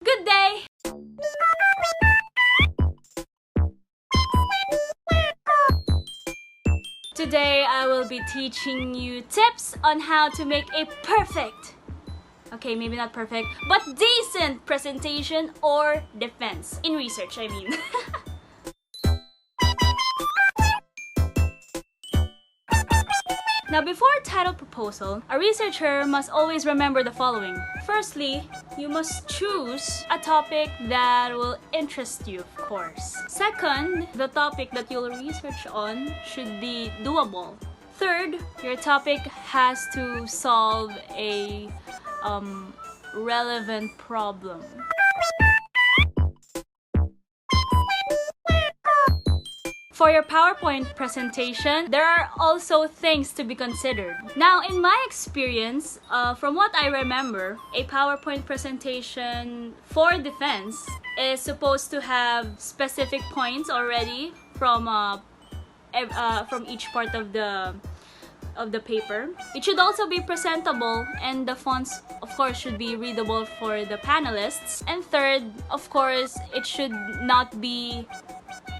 Good day! Today I will be teaching you tips on how to make a perfect, okay, maybe not perfect, but decent presentation or defense. In research, I mean. Now, before title proposal, a researcher must always remember the following. Firstly, you must choose a topic that will interest you, of course. Second, the topic that you'll research on should be doable. Third, your topic has to solve a relevant problem. For your PowerPoint presentation, there are also things to be considered. Now, in my experience, from what I remember, a PowerPoint presentation for defense is supposed to have specific points already from each part of the paper. It should also be presentable, and the fonts, of course, should be readable for the panelists. And third, of course, it should not be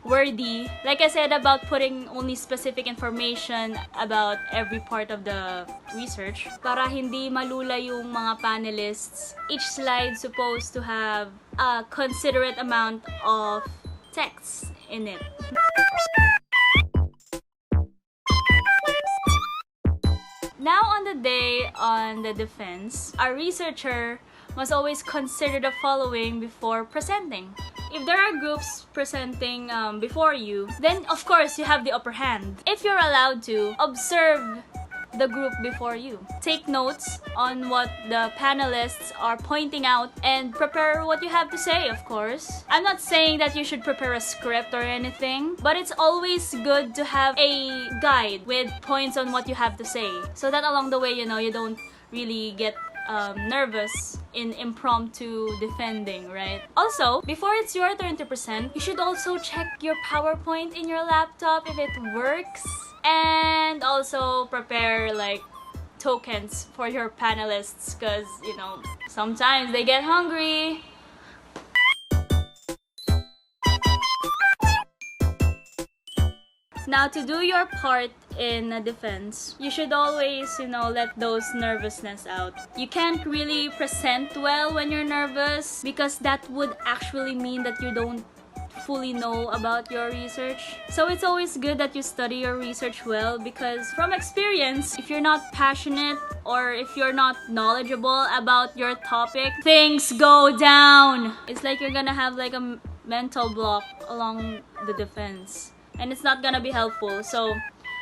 wordy. Like I said about putting only specific information about every part of the research para hindi malula yung mga panelists. Each slide supposed to have a considerate amount of text in it. Now, on the day on the defense, a researcher must always consider the following before presenting. If there are groups presenting before you, then of course you have the upper hand. If you're allowed to, observe the group before you. Take notes on what the panelists are pointing out and prepare what you have to say, of course. I'm not saying that you should prepare a script or anything, but it's always good to have a guide with points on what you have to say, so that along the way, you don't really get nervous in impromptu defending, right? Also, before it's your turn to present, you should also check your PowerPoint in your laptop if it works, and also prepare like tokens for your panelists, because sometimes they get hungry. Now, to do your part in a defense, you should always, let those nervousness out. You can't really present well when you're nervous, because that would actually mean that you don't fully know about your research. So it's always good that you study your research well, because from experience, if you're not passionate or if you're not knowledgeable about your topic, things go down. It's like you're gonna have like a mental block along the defense, and it's not gonna be helpful. So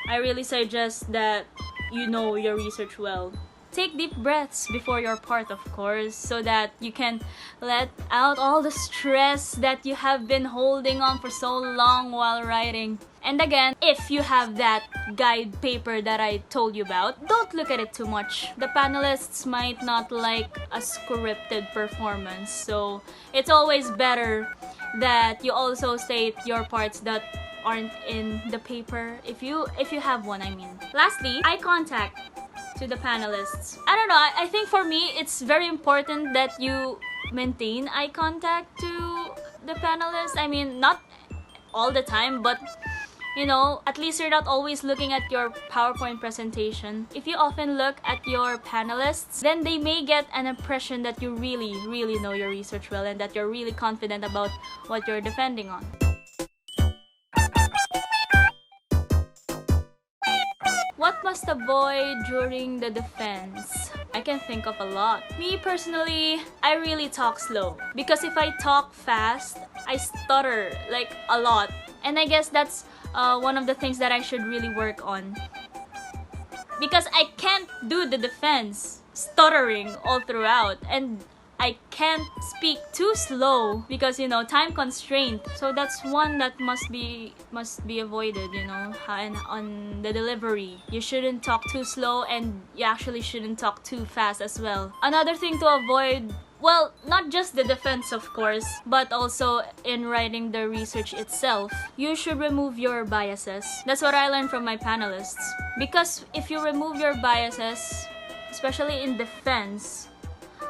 I really suggest that you know your research well. Take deep breaths before your part, of course, so that you can let out all the stress that you have been holding on for so long while writing. And again, if you have that guide paper that I told you about, don't look at it too much. The panelists might not like a scripted performance, so it's always better that you also state your parts that aren't in the paper, if you have one, I mean. Lastly, eye contact to the panelists. I don't know, I think for me it's very important that you maintain eye contact to the panelists. I mean, not all the time, but at least you're not always looking at your PowerPoint presentation. If you often look at your panelists, then they may get an impression that you really, really know your research well, and that you're really confident about what you're defending on. What must avoid during the defense? I can think of a lot. Me personally, I really talk slow, because if I talk fast, I stutter like a lot. And I guess that's one of the things that I should really work on, because I can't do the defense stuttering all throughout, and I can't speak too slow because time constraint. So that's one that must be avoided, and on the delivery, you shouldn't talk too slow, and you actually shouldn't talk too fast as well. Another thing to avoid, well, not just the defense, of course, but also in writing the research itself, you should remove your biases. That's what I learned from my panelists, because if you remove your biases, especially in defense,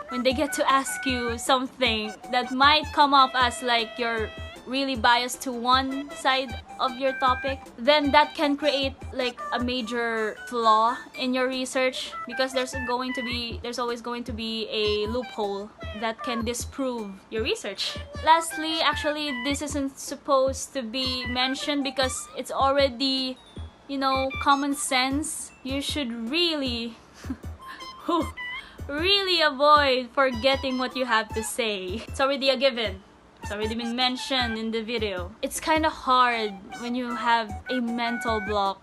when they get to ask you something that might come off as like you're really biased to one side of your topic, then that can create like a major flaw in your research, because there's always going to be a loophole that can disprove your research. Lastly, actually this isn't supposed to be mentioned because it's already, you know, common sense. You should really really avoid forgetting what you have to say. It's already a given. It's already been mentioned in the video. It's kind of hard when you have a mental block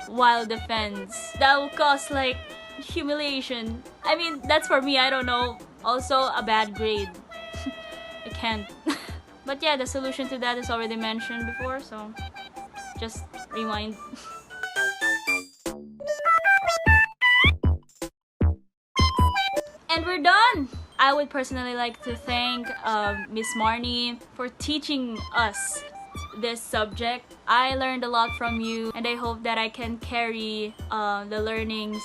while defense. That will cause like humiliation. I mean, that's for me, I don't know. Also, a bad grade. I can't. But yeah, the solution to that is already mentioned before, so just rewind. And we're done! I would personally like to thank Miss Marnie for teaching us this subject. I learned a lot from you, and I hope that I can carry the learnings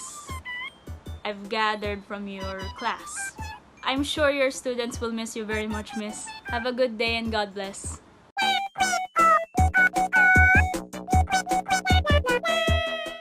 I've gathered from your class. I'm sure your students will miss you very much, miss. Have a good day and God bless.